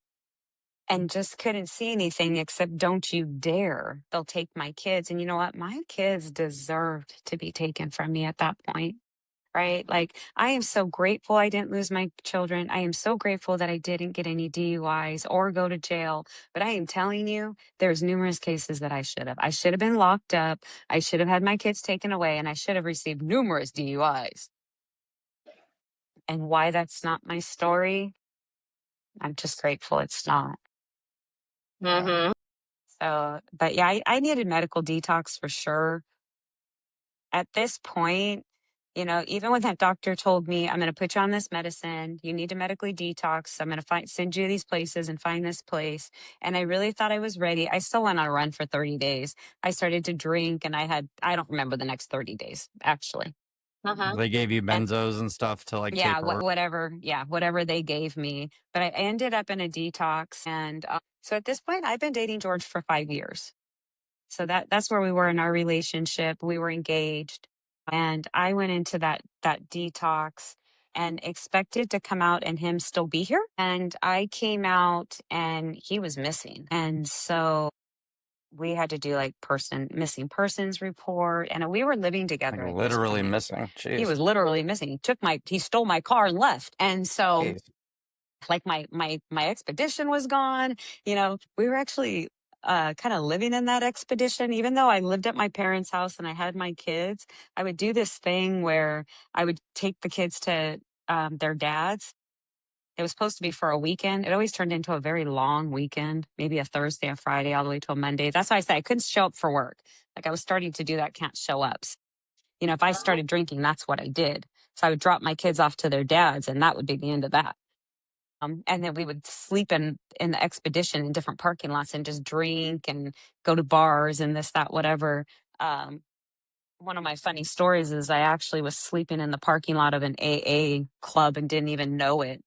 and just couldn't see anything except don't you dare. They'll take my kids. And you know what? My kids deserved to be taken from me at that point. Right. Like, I am so grateful I didn't lose my children. I am so grateful that I didn't get any DUIs or go to jail. But I am telling you, there's numerous cases that I should have. I should have been locked up. I should have had my kids taken away and I should have received numerous DUIs. And why that's not my story, I'm just grateful it's not. Mm-hmm. So, but yeah, I needed medical detox for sure. At this point, even when that doctor told me, I'm going to put you on this medicine, you need to medically detox. I'm going to send you these places and find this place. And I really thought I was ready. I still went on a run for 30 days. I started to drink and I don't remember the next 30 days, actually. They gave you And benzos and stuff to like yeah, taper. whatever they gave me. But I ended up in a detox. And so at this point, I've been dating George for 5 years. So that's where we were in our relationship. We were engaged. And I went into that detox and expected to come out and him still be here. And I came out and he was missing. And so we had to do like missing persons report. And we were living Like together at this literally point. missing. Jeez. He was literally missing. He stole my car and left. And so Jeez. like my expedition was gone. We were actually kind of living in that expedition. Even though I lived at my parents' house and I had my kids, I would do this thing where I would take the kids to their dads. It was supposed to be for a weekend. It always turned into a very long weekend, maybe a Thursday, a Friday, all the way to a Monday. That's why I said I couldn't show up for work. Like, I was starting to do that can't show ups. If I started drinking, that's what I did. So I would drop my kids off to their dads and that would be the end of that. And then we would sleep in the expedition in different parking lots and just drink and go to bars and this, that, whatever. One of my funny stories is I actually was sleeping in the parking lot of an AA club and didn't even know it.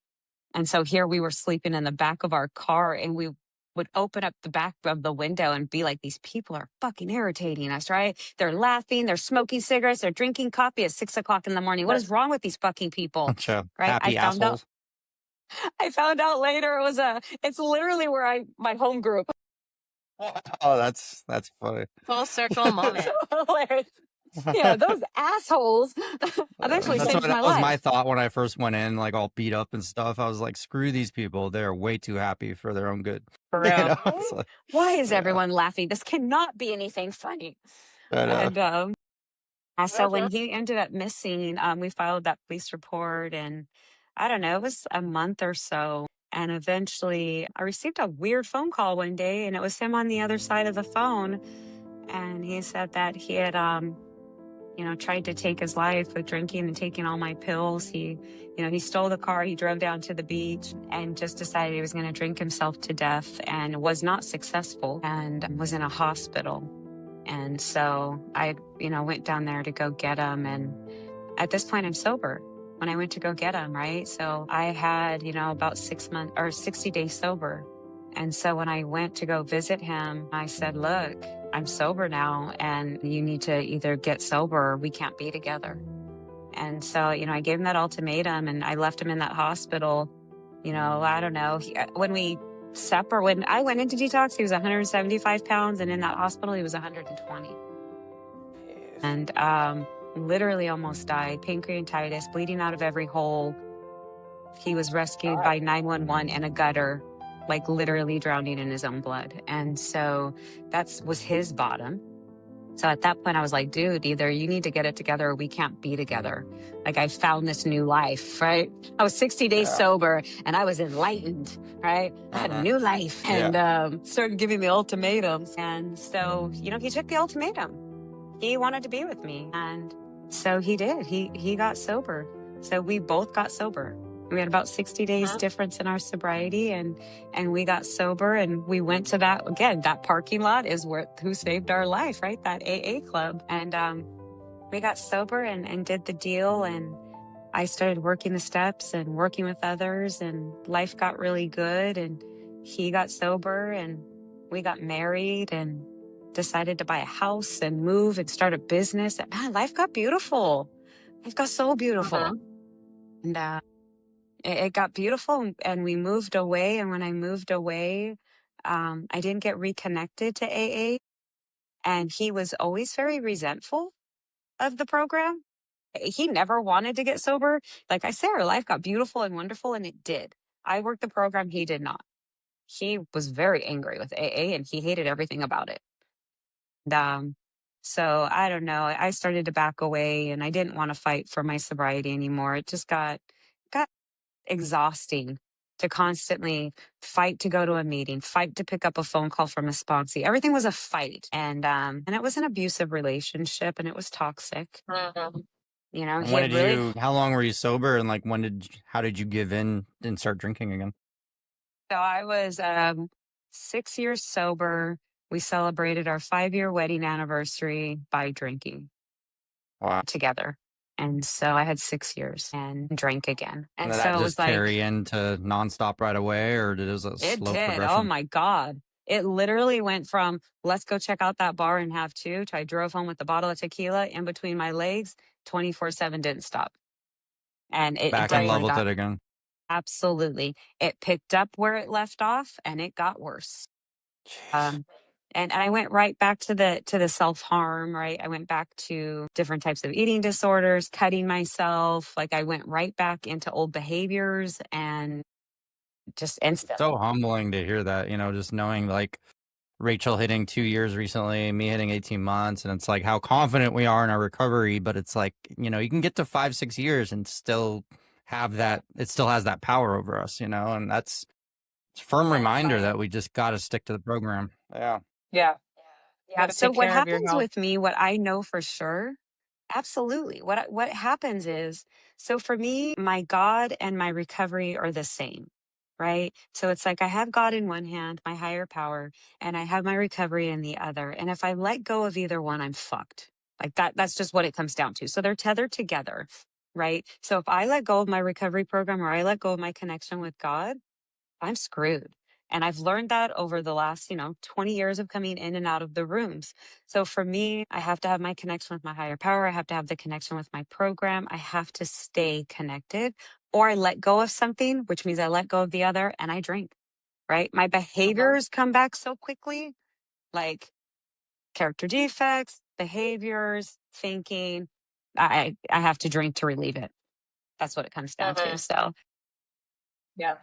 And so here we were sleeping in the back of our car and we would open up the back of the window and be like, these people are fucking irritating us, right? They're laughing, they're smoking cigarettes, they're drinking coffee at 6 o'clock in the morning. What is wrong with these fucking people? Bunch of Right? happy assholes. I found out later it's literally where my home group. Oh, that's funny. Full circle moment. So hilarious. Those assholes eventually saved my That was life. my thought when I first went in, like all beat up and stuff. I was like, screw these people. They're way too happy for their own good. For real. It's like, Why is everyone laughing? This cannot be anything funny. And so when he ended up missing, we filed that police report and I don't know, it was a month or so. And eventually I received a weird phone call one day, and it was him on the other side of the phone. And he said that he had, tried to take his life with drinking and taking all my pills. He stole the car. He drove down to the beach and just decided he was going to drink himself to death, and was not successful and was in a hospital. And so I, went down there to go get him. And at this point, I'm sober when I went to go get him, right? So I had, about 6 months or 60 days sober. And so when I went to go visit him, I said, look, I'm sober now, and you need to either get sober or we can't be together. And so, I gave him that ultimatum, and I left him in that hospital. I don't know. When I went into detox, he was 175 pounds, and in that hospital, he was 120. And literally almost died, pancreatitis, bleeding out of every hole. He was rescued by 911 in a gutter, like literally drowning in his own blood. And so that was his bottom. So at that point, I was like, dude, either you need to get it together or we can't be together. Like, I found this new life, right? I was 60 days sober, and I was enlightened, right? I had a new life, and started giving the ultimatums. And so, he took the ultimatum. He wanted to be with me. And so he did. He got sober. So we both got sober. We had about 60 days difference in our sobriety, and we got sober, and we went to that parking lot is who saved our life, right? That AA club. And we got sober and did the deal, and I started working the steps and working with others, and life got really good, and he got sober, and we got married and decided to buy a house and move and start a business. And man, life got beautiful. Life got so beautiful. And it got beautiful, and we moved away. And when I moved away, I didn't get reconnected to AA. And he was always very resentful of the program. He never wanted to get sober. Like I said, our life got beautiful and wonderful, and it did. I worked the program. He did not. He was very angry with AA, and he hated everything about it. And, so I don't know. I started to back away, and I didn't want to fight for my sobriety anymore. It just got exhausting to constantly fight to go to a meeting, fight to pick up a phone call from a sponsee. Everything was a fight. And it was an abusive relationship, and it was toxic. And He when had really. how long were you sober, and like how did you give in and start drinking again? So I was 6 years sober. We celebrated our 5-year wedding anniversary by drinking together. And so I had 6 years and drank again. And Did so that it was just carry into nonstop right away, or did it was a it slow did. Oh progression? my God. It literally went from let's go check out that bar and have two to I drove home with a bottle of tequila in between my legs, 24/7, didn't stop. And it Back in love definitely with got. it again. Absolutely. It picked up where it left off, and it got worse. Jeez. And I went right back to the self-harm, right? I went back to different types of eating disorders, cutting myself. Like I went right back into old behaviors and just instant. So humbling to hear that, just knowing like Rachel hitting 2 years recently, me hitting 18 months, and it's like how confident we are in our recovery, but it's like, you can get to 5, 6 years and still have that, it still has that power over us, and it's a firm reminder that we just got to stick to the program. Yeah. Yeah. Yeah. Gotta So take what care of your happens health. with me, what I know for sure, absolutely. What happens is, so for me, my God and my recovery are the same, right? So it's like I have God in one hand, my higher power, and I have my recovery in the other. And if I let go of either one, I'm fucked. Like that's just what it comes down to. So they're tethered together, right? So if I let go of my recovery program or I let go of my connection with God, I'm screwed. And I've learned that over the last, 20 years of coming in and out of the rooms. So for me, I have to have my connection with my higher power. I have to have the connection with my program. I have to stay connected, or I let go of something, which means I let go of the other, and I drink, right? My behaviors come back so quickly, like character defects, behaviors, thinking. I have to drink to relieve it. That's what it comes down to. So Yeah.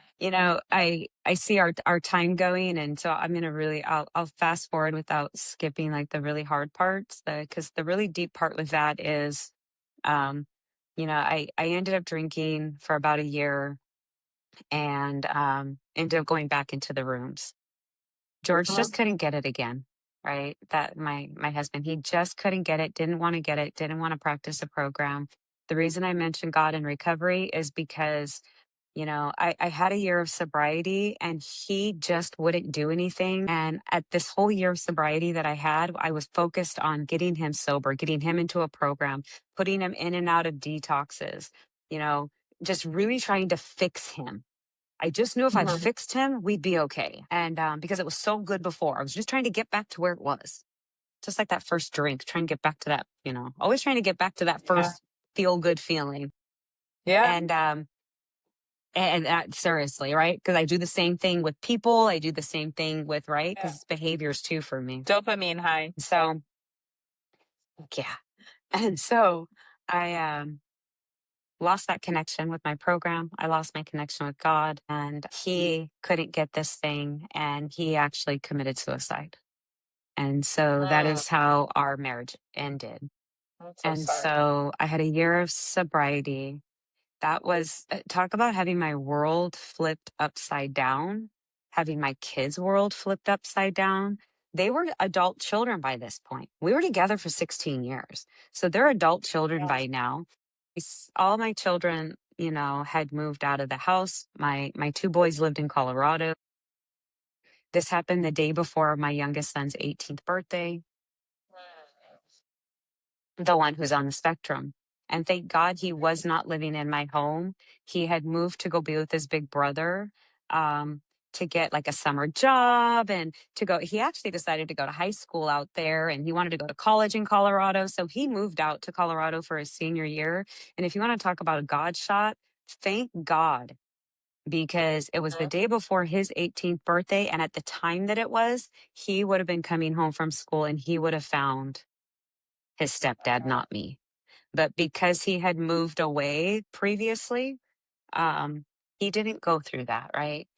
I see our time going, and so I'm gonna I'll fast forward without skipping like the really hard parts, because the really deep part with that is, um, I ended up drinking for about a year and ended up going back into the rooms. George Mhm. just couldn't get it again, right? That my husband, he just couldn't get it, didn't want to get it, didn't want to practice the program. The reason I mentioned God in recovery is because I had a year of sobriety and he just wouldn't do anything. And at this whole year of sobriety that I had, I was focused on getting him sober, getting him into a program, putting him in and out of detoxes, you know, just really trying to fix him. I just knew if I Mhm. fixed him, we'd be okay. And because it was so good before, I was just trying to get back to where it was. Just like that first drink, trying to get back to that, always trying to get back to that Yeah. first feel good feeling. Yeah. And seriously, right? Because I do the same thing with people. I do the same thing with, right? Yeah. Because it's behaviors too for me. Dopamine high. So, yeah. And so I lost that connection with my program. I lost my connection with God, and he couldn't get this thing. And he actually committed suicide. And so that Mm. is how our marriage ended. I'm so And sorry. so I had a year of sobriety. That was talk about having my world flipped upside down, having my kids' world flipped upside down. They were adult children by this point. We were together for 16 years. So they're adult children Yeah. by now. All my children, had moved out of the house. My two boys lived in Colorado. This happened the day before my youngest son's 18th birthday, the one who's on the spectrum. And thank God he was not living in my home. He had moved to go be with his big brother, to get like a summer job and to go. He actually decided to go to high school out there and he wanted to go to college in Colorado. So he moved out to Colorado for his senior year. And if you want to talk about a God shot, thank God, because it was the Mhm. day before his 18th birthday. And at the time that it was, he would have been coming home from school and he would have found his stepdad, not me. But because he had moved away previously, um, he didn't go through that, right?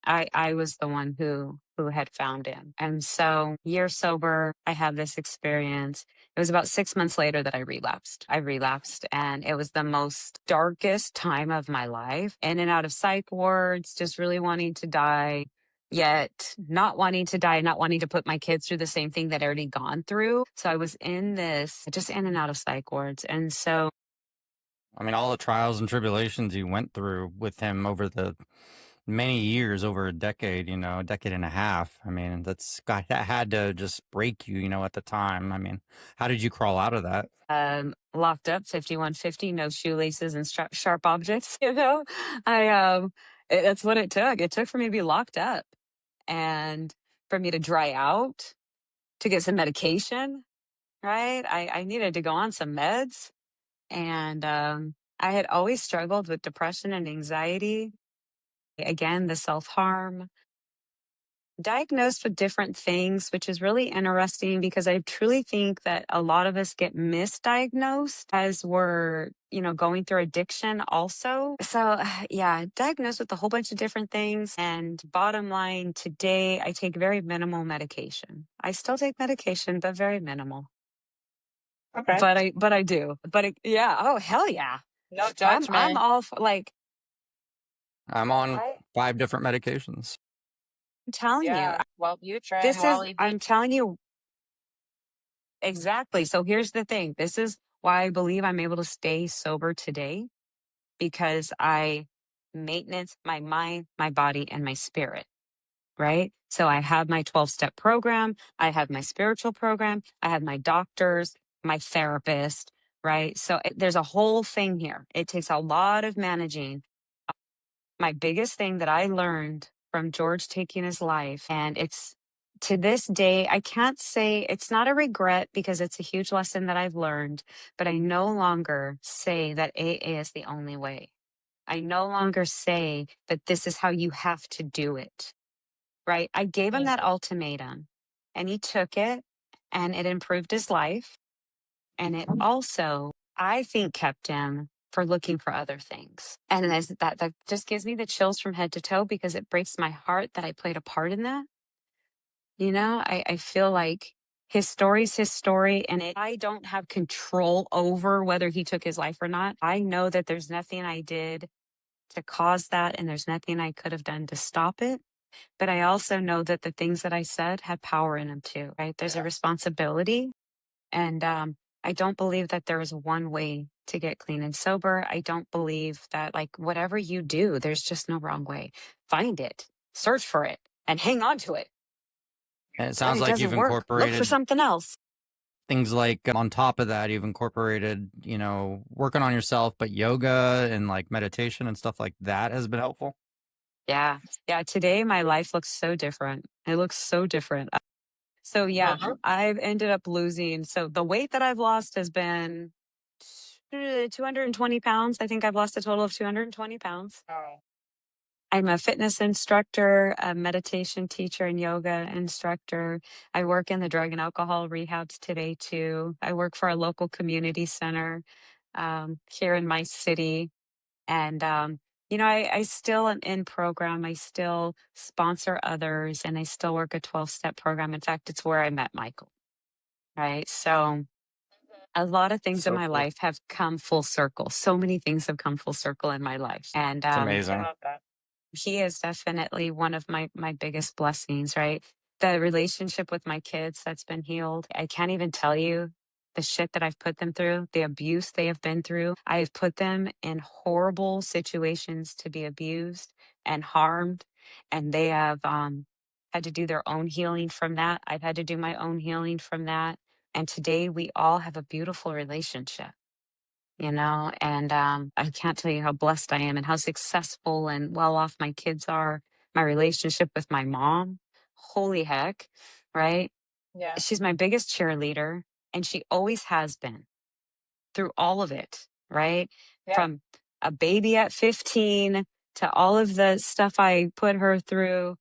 I was the one who had found him. And so year sober, I had this experience. It was about 6 months later that I relapsed. I relapsed and it was the most darkest time of my life. In and out of psych wards, just really wanting to die. Yet not wanting to die, not wanting to put my kids through the same thing that I already gone through. So I was in this, just in and out of psych wards. And so I mean, all the trials and tribulations you went through with him over the many years, over a decade, a decade and a half. I mean, that had to just break you, at the time. I mean, how did you crawl out of that? locked up 5150, no shoelaces and sharp objects. I that's what it took. It took for me to be locked up and for me to dry out, to get some medication, right? I needed to go on some meds. And I had always struggled with depression and anxiety. Again, the self-harm, diagnosed with different things, which is really interesting because I truly think that a lot of us get misdiagnosed as we're, going through addiction also. So, yeah, diagnosed with a whole bunch of different things. And bottom line, today I take very minimal medication. I still take medication, but very minimal. Okay. But I do. Yeah. Oh, hell yeah. No I'm judgment. all for, like, I'm on I'm 5 different medications. telling you, Yeah. Wellbutrin, Wally B. I'm telling you exactly. So here's the thing. This is why I believe I'm able to stay sober today, because I maintenance my mind, my body, and my spirit, right? So I have my 12-step program. I have my spiritual program. I have my doctors, my therapist, right? So there's a whole thing here. It takes a lot of managing. My biggest thing that I learned from George taking his life, and it's to this day, I can't say it's not a regret because it's a huge lesson that I've learned, but I no longer say that AA is the only way. I no longer say that this is how you have to do it, right? I gave him Mm. that ultimatum and he took it and it improved his life. And it also, I think, kept him for looking for other things. And that just gives me the chills from head to toe because it breaks my heart that I played a part in that. I feel like His story's his story, and I don't have control over whether he took his life or not. I know that there's nothing I did to cause that, and there's nothing I could have done to stop it. But I also know that the things that I said had power in them too, right? There's a responsibility. And I don't believe that there is one way to get clean and sober. I don't believe that, like, whatever you do, there's just no wrong way. Find it, search for it, and hang on to it. And it When sounds it like doesn't you've work, look for incorporated something else. things like on top of that, you've incorporated, working on yourself, but yoga and like meditation and stuff like that has been helpful. Yeah. Yeah. Today, my life looks so different. It looks so different. So, yeah, I've ended up losing. So, the weight that I've lost has been 220 pounds. I think I've lost a total of 220 pounds. Oh. I'm a fitness instructor, a meditation teacher, and yoga instructor. I work in the drug and alcohol rehabs today, too. I work for a local community center here in my city. And, I still am in program. I still sponsor others, and I still work a 12-step program. In fact, it's where I met Michael, right? So a lot of things in So my cool. life have come full circle. So many things have come full circle in my life. And It's I amazing. love that. he is definitely one of my biggest blessings, right? The relationship with my kids that's been healed. I can't even tell you the shit that I've put them through, the abuse they have been through. I have put them in horrible situations to be abused and harmed, and they have had to do their own healing from that. I've had to do my own healing from that. And today we all have a beautiful relationship, and I can't tell you how blessed I am and how successful and well off my kids are. My relationship with my mom, holy heck, right? Yeah. She's my biggest cheerleader, and she always has been through all of it, right? Yeah. From a baby at 15 to all of the stuff I put her through.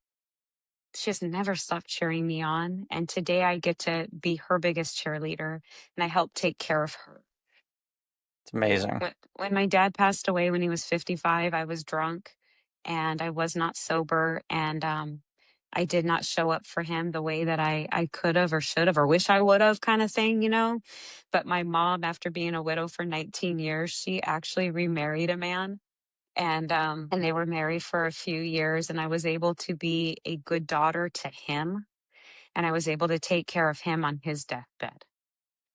She has never stopped cheering me on. And today I get to be her biggest cheerleader, and I help take care of her. It's amazing. When my dad passed away when he was 55, I was drunk and I was not sober. And I did not show up for him the way that I could have or should have or wish I would have, kind of thing. But my mom, after being a widow for 19 years, she actually remarried a man. And they were married for a few years. And I was able to be a good daughter to him. And I was able to take care of him on his deathbed.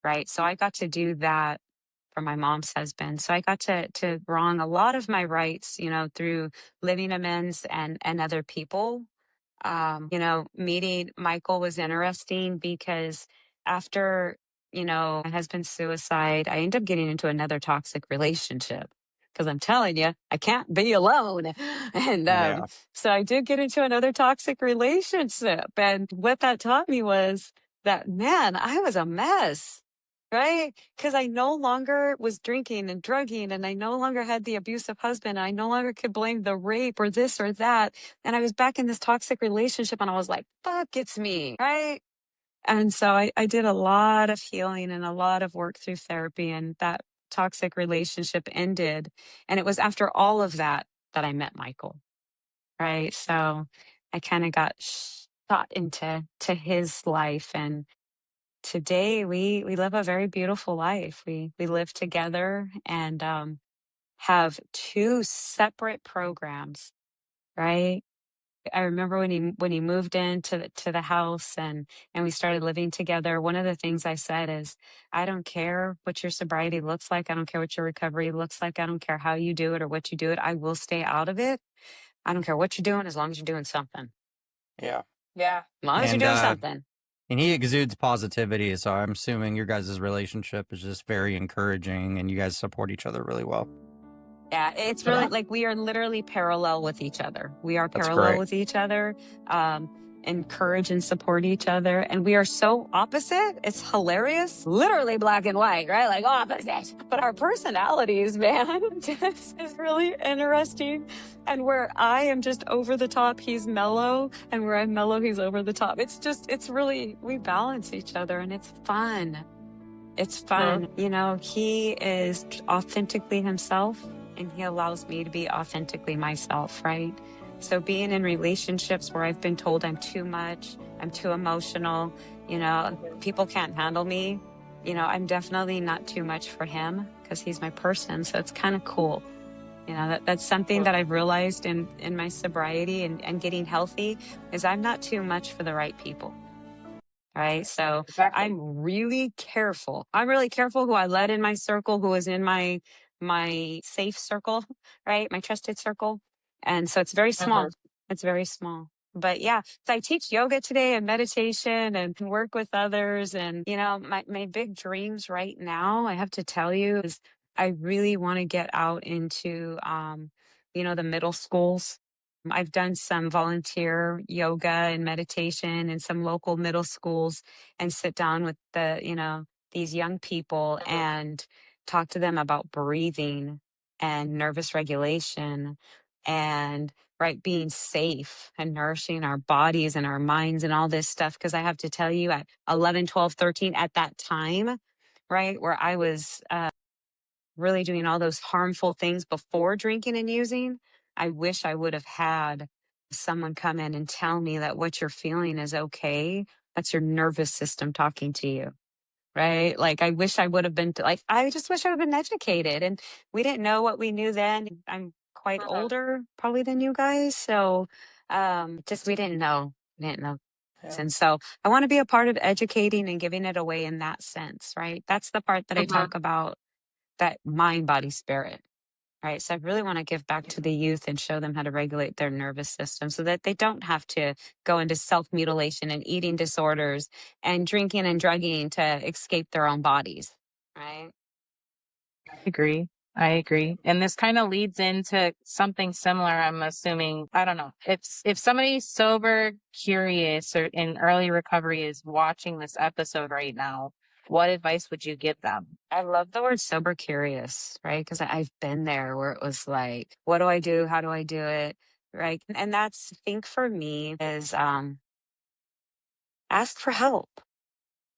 Right. So I got to do that for my mom's husband. So I got to wrong a lot of my rights, through living amends and other people. Meeting Michael was interesting because after, my husband's suicide, I ended up getting into another toxic relationship. Because I'm telling you, I can't be alone. And Yeah. so I did get into another toxic relationship. And what that taught me was that, man, I was a mess. Right? Because I no longer was drinking and drugging, and I no longer had the abusive husband. I no longer could blame the rape or this or that. And I was back in this toxic relationship, and I was like, fuck, it's me. Right? And so I did a lot of healing and a lot of work through therapy, and that toxic relationship ended. And it was after all of that that I met Michael. Right? So I kind of got shot into his life, and today we live a very beautiful life. We live together and have two separate programs, right? I remember when he moved into the house and we started living together. One of the things I said is, I don't care what your sobriety looks like. I don't care what your recovery looks like. I don't care how you do it or what you do it. I will stay out of it. I don't care what you're doing as long as you're doing something. Yeah. Yeah. As long as you're And doing something. and he exudes positivity, so I'm assuming your guys' relationship is just very encouraging and you guys support each other really well. Yeah, it's really like we are literally parallel with each other. We are That's parallel great. with each other, encourage and support each other. And we are so opposite. It's hilarious. Literally black and white, right? Like opposite. But our personalities, man, this is really interesting. And where I am just over the top, he's mellow. And where I'm mellow, he's over the top. It's really, we balance each other and it's fun. It's fun. He is authentically himself and he allows me to be authentically myself, right? So being in relationships where I've been told I'm too much, I'm too emotional, people can't handle me, I'm definitely not too much for him because he's my person. So it's kind of cool. That's something that I've realized in my sobriety and getting healthy is I'm not too much for the right people. Right. So Exactly. I'm really careful. I'm really careful who I let in my circle, who is in my safe circle, right? My trusted circle. And so it's very small. It's very small. But yeah, so I teach yoga today and meditation and work with others. And, my big dreams right now, I have to tell you, is I really want to get out into, the middle schools. I've done some volunteer yoga and meditation in some local middle schools and sit down with these young people and talk to them about breathing and nervous regulation and right being safe and nourishing our bodies and our minds and all this stuff. Because I have to tell you, at 11, 12, 13, at that time, right, where I was really doing all those harmful things before drinking and using, I wish I would have had someone come in and tell me that what you're feeling is okay. That's your nervous system talking to you. Right. Like, I wish I would have been I just wish I would have been educated, and we didn't know what we knew then. I'm quite older probably than you guys. So, just, we didn't know. Yeah. And so I want to be a part of educating and giving it away in that sense. Right. That's the part that I talk about, that mind, body, spirit. Right. So I really want to give back to the youth and show them how to regulate their nervous system so that they don't have to go into self mutilation and eating disorders and drinking and drugging to escape their own bodies. Right. I agree. And this kind of leads into something similar, I'm assuming. I don't know. If somebody sober, curious, or in early recovery is watching this episode right now, what advice would you give them? I love the word sober curious, right? Because I've been there where it was like, what do I do? How do I do it? Right. And that's, I think for me, is ask for help.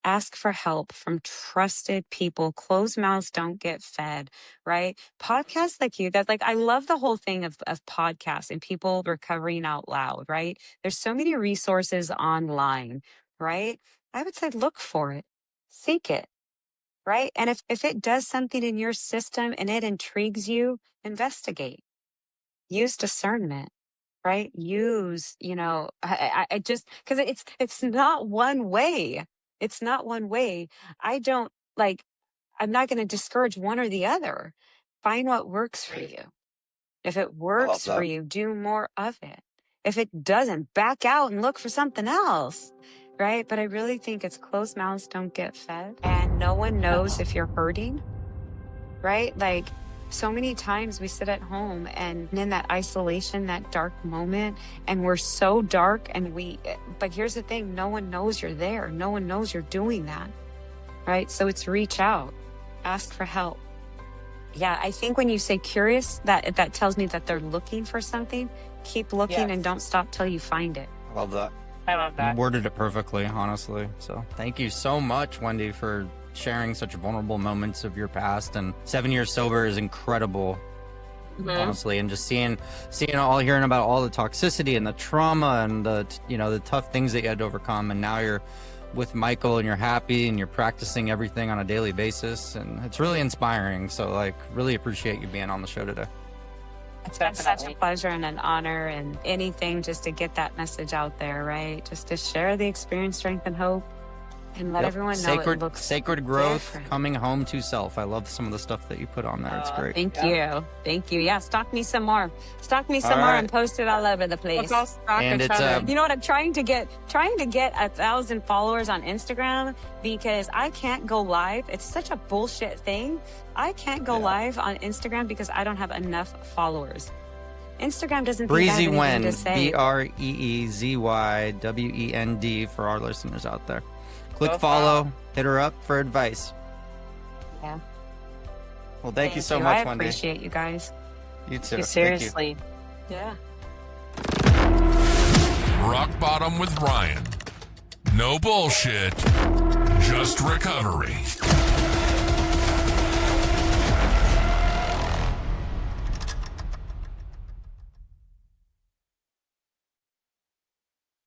Ask for help from trusted people. Closed mouths don't get fed, right? Podcasts like you guys, I love the whole thing of podcasts and people recovering out loud, right? There's so many resources online, right? I would say look for it, seek it, right? And if it does something in your system and it intrigues you, investigate, use discernment, right? Use, I just, because it's not one way. It's not one way. I don't I'm not going to discourage one or the other. Find what works for you. If it works for you, do more of it. If it doesn't, back out and look for something else. Right. But I really think it's closed mouths don't get fed. And no one knows if you're hurting. Right. So many times we sit at home and in that isolation, that dark moment, and we're so dark but here's the thing, no one knows you're there. No one knows you're doing that. Right. So it's reach out, ask for help. Yeah. I think when you say curious, that tells me that they're looking for something. Keep looking and don't stop till you find it. I love that. I love that. You worded it perfectly, honestly. So thank you so much, Wendy, for sharing such vulnerable moments of your past. And 7 years sober is incredible, honestly. And just hearing about all the toxicity and the trauma and the tough things that you had to overcome. And now you're with Michael and you're happy and you're practicing everything on a daily basis. And it's really inspiring. So really appreciate you being on the show today. It's been such a pleasure and an honor, and anything just to get that message out there, right? Just to share the experience, strength, and hope, and let everyone know it looks sacred growth, different. Coming home to self. I love some of the stuff that you put on there. It's great. Thank you. Yeah, stalk me some more. All right. And post it all over the place. Let's all stalk And each it's, other. You know what? I'm trying to get 1,000 followers on Instagram because I can't go live. It's such a bullshit thing. I can't go live on Instagram because I don't have enough followers. Instagram doesn't think I have anything Breezy to say. BreezyWend for our listeners out there. Click Go follow, hit her up for advice. Yeah. Well, thank you so much, I Wendy. appreciate you guys. You too. Thank you. Seriously. Yeah. Rock Bottom with Ryan. No bullshit, just recovery.